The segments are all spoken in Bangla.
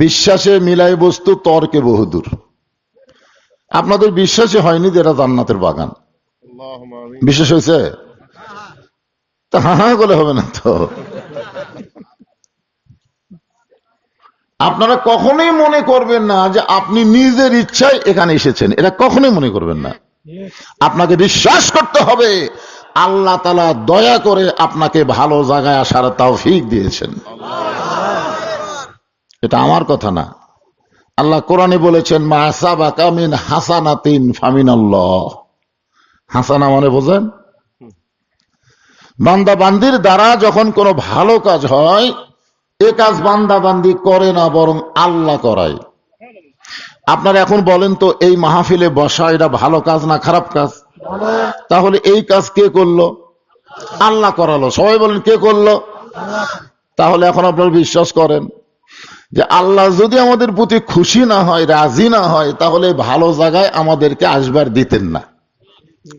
বিশ্বাসে মিলাই বস্তু, তর্কে বহুদূর। আপনাদের বিশ্বাসই হয়নি যে এটা জান্নাতের বাগান। বিশ্বাস হয়েছে? তা হ্যাঁ বলে হবে না তো। আপনারা কখনোই মনে করবেন না যে আপনি নিজের ইচ্ছায় এখানে এসেছেন, এটা কখনোই মনে করবেন না। আপনাকে বিশ্বাস করতে হবে আল্লাহ তাআলা দয়া করে আপনাকে ভালো জায়গায় আসার তৌফিক দিয়েছেন। এটা আমার কথা না, আল্লাহ কোরআনে বলেছেন মা আসাবাকা মিন হাসানাতিন ফামিনাল্লাহ। হাসানা মানে বোঝেন? বান্দা বান্দির দ্বারা যখন কোনো ভালো কাজ হয়, এ কাজ বান্দা বান্দি করে না, বরং আল্লাহ করায়। আপনারা এখন বলেন তো, এই মাহফিলে বসা এটা ভালো কাজ না খারাপ কাজ? তাহলে এই কাজ কে করলো? আল্লাহ করালো। সবাই বলেন কে করলো? তাহলে এখন আপনারা বিশ্বাস করেন যে আল্লাহ যদি আমাদের প্রতি খুশি না হয়, রাজি না হয়, তাহলে ভালো জায়গায় আমাদেরকে আসবার দিতেন না।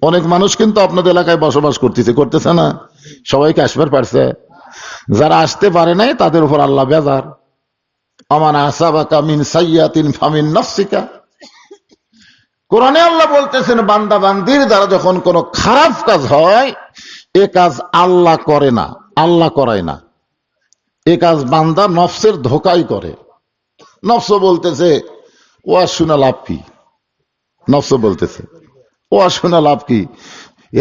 অনেক মানুষ কিন্তু আপনাদের এলাকায় বসবাস করতেছে না? সবাইকে আসবার পারছে? যারা আসতে পারে নাই তাদের উপর আল্লাহ বেজার। আমান আসাবাকা মিন সাইয়্যাতিন ফামিন নাফসিকা। কোরআনে আল্লাহ বলতেছেন বান্দা বান্দির দ্বারা যখন কোনো খারাপ কাজ হয়, এ কাজ আল্লাহ করে না, আল্লাহ করায় না। এ কাজ বান্দা নফসের ধোকাই করে। নফস বলতেছে ওয়াজ শুনে লাভ কি? নফস বলতেছে ওয়াজ শুনে লাভ কি?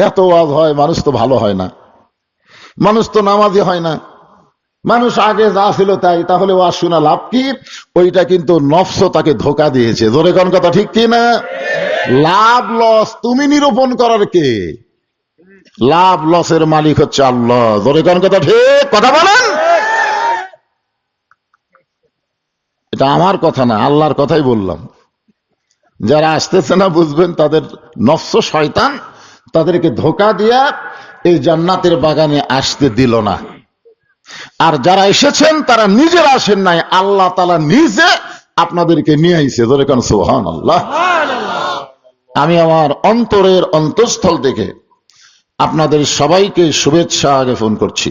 এত ওয়াজ হয়, মানুষ তো ভালো হয় না, মানুষ তো নামাজি হয় না, মানুষ আগে যা ছিল তাই, তাহলে ওয়াজ শুনে লাভ কি? ওইটা কিন্তু নফস তাকে ধোকা দিয়েছে। জোরে কোন কথা ঠিক কি না? লাভ লস তুমি নিরূপণ করার কে? লাভ লসের মালিক হচ্ছে আল্লাহ। জোরে কোন কথা ঠিক? কথা বলেন। এটা আমার কথা না, আল্লাহর কথাই বললাম। যারা আসতেছে না বুঝবেন তাদের নফস শয়তান তাদেরকে ধোকা দিয়া এই জান্নাতের বাগানে আসতে দিল না। আর যারা এসেছেন তারা নিজেরা আসেন নাই, আল্লাহ তাআলা নিজে আপনাদেরকে নিয়ে আইছে। ধরে কোন সুবহানাল্লাহ। আমি আমার অন্তরের অন্তঃস্থল থেকে আপনাদের সবাইকে শুভেচ্ছা জ্ঞাপন করছি।